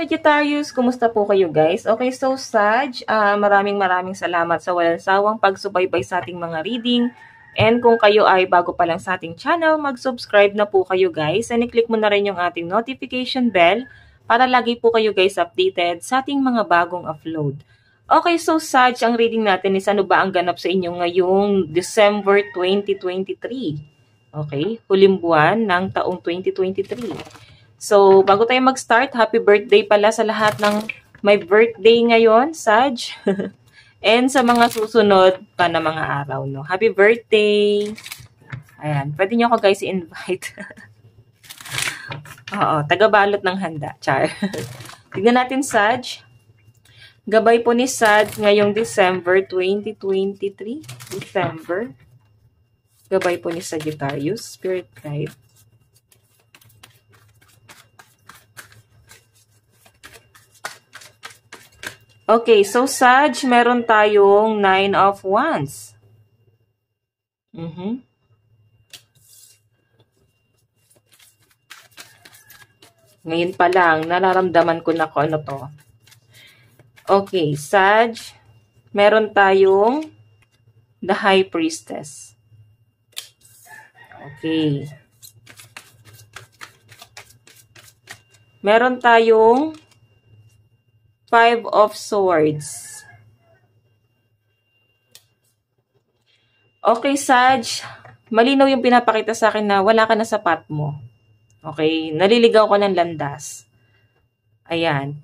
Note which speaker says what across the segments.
Speaker 1: Sagittarius, kumusta po kayo guys? Okay, so Sag, maraming salamat sa walang sawang pagsubaybay sa ating mga reading. And kung kayo ay bago pa lang sa ating channel, mag-subscribe na po kayo guys. And i-click mo na rin yung ating notification bell para lagi po kayo guys updated sa ating mga bagong upload. Okay, so Sag, ang reading natin is ano ba ang ganap sa inyo ngayong December 2023. Okay, huling buwan ng taong 2023. So, bago tayo mag-start, happy birthday pala sa lahat ng may birthday ngayon, Sag. And sa mga susunod pa na mga araw, no? Happy birthday! Ayan, pwede nyo ako guys i-invite. Oo, taga-balot ng handa. Char. Tignan natin, Sag. Gabay po ni Sag ngayong December 2023. December. Gabay po ni Sagittarius, Spirit Guide. Okay, so Sag, meron tayong 9 of Wands. Ngayon pa lang, nararamdaman ko na kung ano to. Okay, Sag, meron tayong the High Priestess. Okay. Meron tayong 5 of Swords. Okay, Sag. Malinaw yung pinapakita sa akin na wala ka na sa path mo. Okay? Naliligaw ka ng landas. Ayan.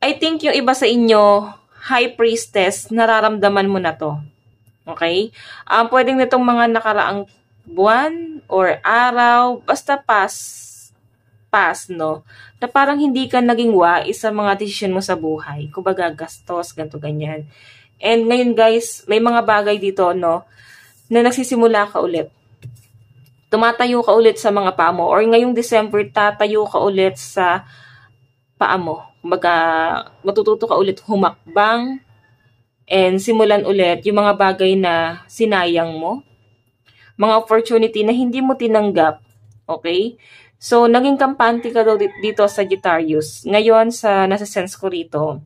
Speaker 1: I think yung iba sa inyo, High Priestess, nararamdaman mo na to. Okay? Pwedeng nitong mga nakaraang buwan or araw, basta past, no? Na parang hindi ka naging wais sa mga desisyon mo sa buhay. Kumbaga, gastos, ganito, ganyan. And ngayon, guys, may mga bagay dito, no, na nagsisimula ka ulit. Tumatayo ka ulit sa mga paa mo. Or ngayong December, tatayo ka ulit sa paa mo. Kumbaga, matututo ka ulit humakbang and simulan ulit yung mga bagay na sinayang mo. Mga opportunity na hindi mo tinanggap. Okay? So, naging kampante ka daw dito sa Sagittarius. Ngayon, sa nasa sense ko rito,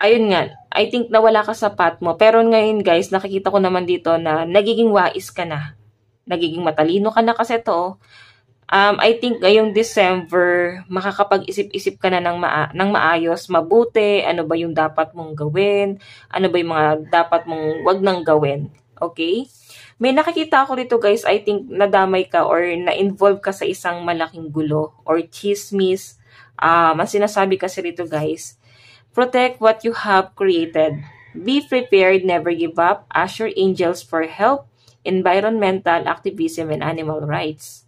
Speaker 1: ayun nga, I think nawala ka sa path mo. Pero ngayon, guys, nakikita ko naman dito na nagiging wais ka na. Nagiging matalino ka na kasi to. I think ngayong December, makakapag-isip-isip ka na ng maayos, mabuti, ano ba yung dapat mong gawin, ano ba yung mga dapat mong wag nang gawin. Okay? May nakikita ako rito guys, I think nadamay ka or na-involve ka sa isang malaking gulo or chismis. Ang sinasabi kasi rito guys, protect what you have created. Be prepared, never give up. Ask your angels for help. Environmental activism and animal rights.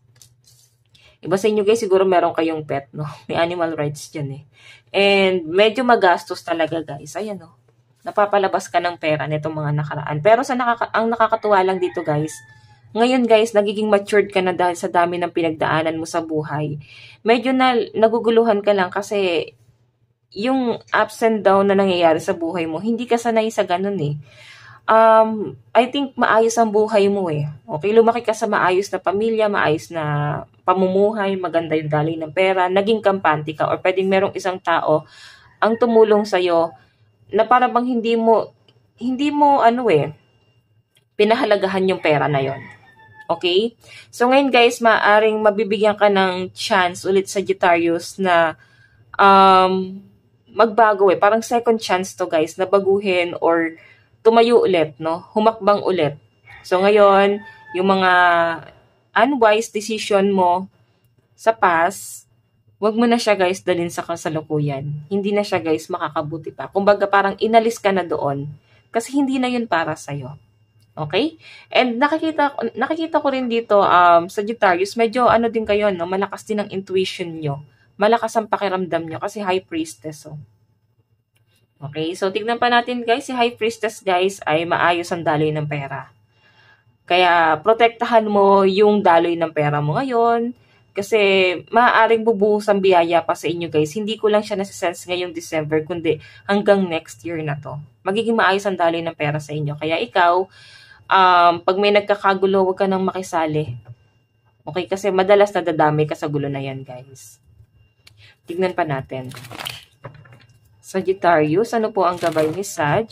Speaker 1: Iba sa inyo guys, siguro meron kayong pet, no? May animal rights dyan eh. And medyo magastos talaga guys. Ayan no. Napapalabas ka ng pera nitong mga nakaraan. Pero ang nakakatuwa lang dito guys, ngayon guys, nagiging matured ka na dahil sa dami ng pinagdaanan mo sa buhay. Medyo naguguluhan ka lang kasi yung ups and down na nangyayari sa buhay mo, hindi ka sanay sa ganun eh. I think maayos ang buhay mo eh. Okay, lumaki ka sa maayos na pamilya, maayos na pamumuhay, maganda yung daloy ng pera, naging kampante ka or pwedeng merong isang tao ang tumulong sa'yo na para bang hindi mo pinahalagahan yung pera na yon. Okay? So ngayon guys, maaring mabibigyan ka ng chance ulit sa Sagittarius na magbago eh. Parang second chance to guys na baguhin or tumayo ulit, no? Humakbang ulit. So ngayon, yung mga unwise decision mo sa past, wag mo na siya guys dalhin sa kasalukuyan. Hindi na siya guys makakabuti pa. Kumbaga parang inalis ka na doon kasi hindi na yun para sa'yo. Okay? And nakikita ko rin dito, Sagittarius, medyo ano din kayo, no? Malakas din ang intuition nyo. Malakas ang pakiramdam nyo kasi High Priestess. Oh. Okay? So tignan pa natin guys, si High Priestess guys ay maayos ang daloy ng pera. Kaya protektahan mo yung daloy ng pera mo ngayon. Kasi maaaring bubuhos ang biyaya pa sa inyo guys. Hindi ko lang siya nasa-sense ngayong December, kundi hanggang next year na to. Magiging maayos ang daloy ng pera sa inyo. Kaya ikaw, pag may nagkakagulo, huwag ka nang makisali. Okay? Kasi madalas nadadami ka sa gulo na yan guys. Tignan pa natin. Sagittarius, ano po ang gabay ni Sag?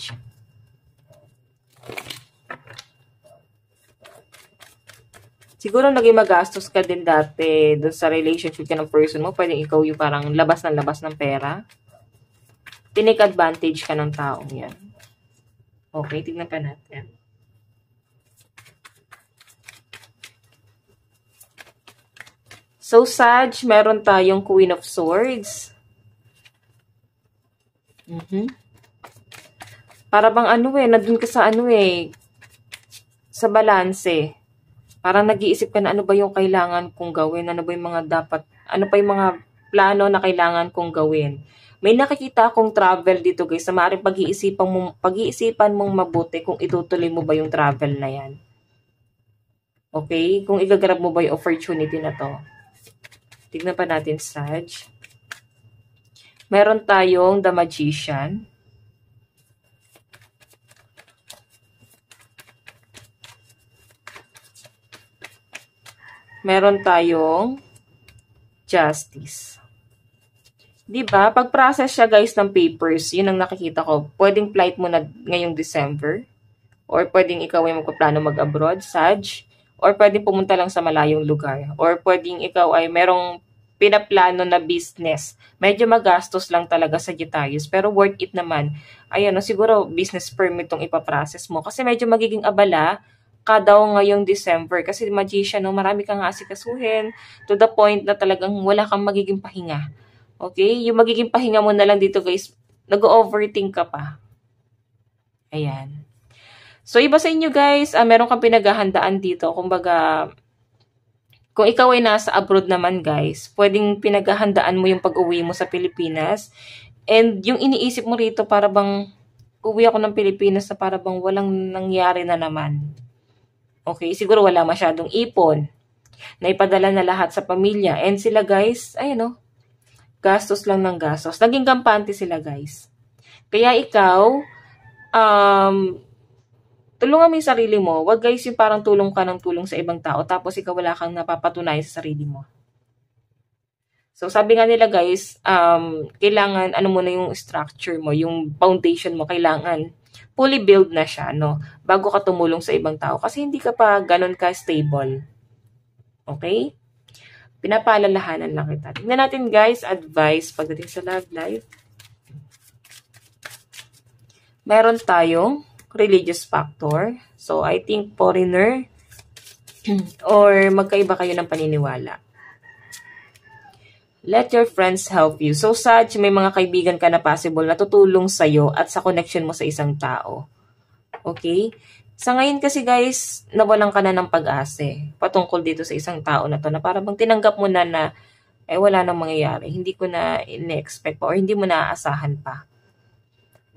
Speaker 1: Siguro naging magastos ka din dati doon sa relationship ka ng person mo. Pwedeng ikaw yung parang labas ng pera. Tinake advantage ka ng taong yan. Okay, tignan pa natin. So, Sag, meron tayong Queen of Swords. Para bang nandun ka sa sa balanse. Parang nag-iisip ka na ano ba yung kailangan kong gawin, ano ba yung mga ano pa yung mga plano na kailangan kong gawin. May nakikita akong travel dito guys, sa maaaring pag-iisipan mong mabuti kung itutuloy mo ba yung travel na yan. Okay? Kung igagrab mo ba yung opportunity na to. Tignan pa natin, Sag. Meron tayong The Magician. Meron tayong Justice. Diba? Pag-process siya guys ng papers, yun ang nakikita ko. Pwedeng flight mo na ngayong December. Or pwedeng ikaw ay magpaplano mag-abroad, Sag. Or pwedeng pumunta lang sa malayong lugar. Or pwedeng ikaw ay merong pinaplano na business. Medyo magastos lang talaga sa Sagittarius. Pero worth it naman. Ayan, siguro business permit tong ipaprocess mo. Kasi medyo magiging abala ka daw ngayong December. Kasi Magician, marami kang asikasuhin. To the point na talagang wala kang magiging pahinga. Okay? Yung magiging pahinga mo na lang dito guys, nag-overthink ka pa. Ayan. So, iba sa inyo guys, meron kang pinaghahandaan dito. Kumbaga, kung ikaw ay nasa abroad naman guys, pwedeng pinaghahandaan mo yung pag-uwi mo sa Pilipinas. And yung iniisip mo rito, para bang uwi ako ng Pilipinas na para bang walang nangyari na naman. Okay, siguro wala masyadong ipon. Naipadala na lahat sa pamilya. And sila guys, gastos lang ng gastos. Naging kampante sila guys. Kaya ikaw, tulungan mo yung sarili mo. Wag guys yung parang tulong ka ng tulong sa ibang tao tapos ikaw wala kang napapatunayan sa sarili mo. So sabi nga nila guys, kailangan muna yung structure mo, yung foundation mo, kailangan fully build na siya, no? Bago ka tumulong sa ibang tao kasi hindi ka pa ganun ka stable. Okay? Pinapaalalahanan lang kita. Tingnan natin guys, advice pagdating sa love life. Meron tayong religious factor. So, I think foreigner or magkaiba kayo ng paniniwala. Let your friends help you. So, Sag, may mga kaibigan ka na possible na tutulong sa'yo at sa connection mo sa isang tao. Okay? Sa ngayon kasi guys, nawalan ka na ng pag-asa patungkol dito sa isang tao na to na parang bang tinanggap mo na wala nang mangyayari. Hindi ko na in-expect pa or hindi mo naaasahan pa.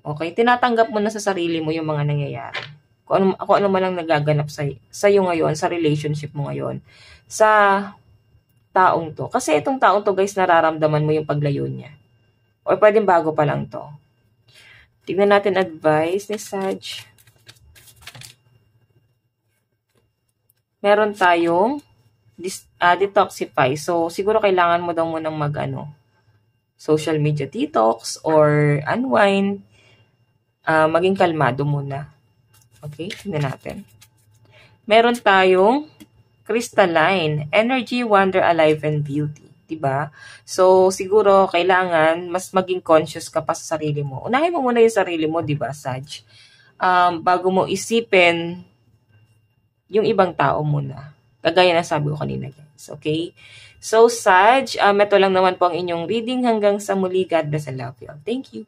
Speaker 1: Okay, tinatanggap mo na sa sarili mo yung mga nangyayari. Kung ano man lang nagaganap sa'yo ngayon, sa relationship mo ngayon, sa taong to. Kasi itong taong to, guys, nararamdaman mo yung paglayo niya. O pwedeng bago pa lang to. Tignan natin advice ni Sag. Meron tayong detoxify. So, siguro kailangan mo daw munang social media detox or unwind. Maging kalmado muna. Okay, tignan natin. Meron tayong crystalline, energy, wonder, alive, and beauty. Diba? So, siguro, kailangan mas maging conscious ka pa sa sarili mo. Unahin mo muna yung sarili mo, diba, Sag? Bago mo isipin yung ibang tao muna. Kagaya na sabi ko kanina, guys. Okay? So, Sag, ito lang naman po ang inyong reading. Hanggang sa muli, God bless and love you. Thank you.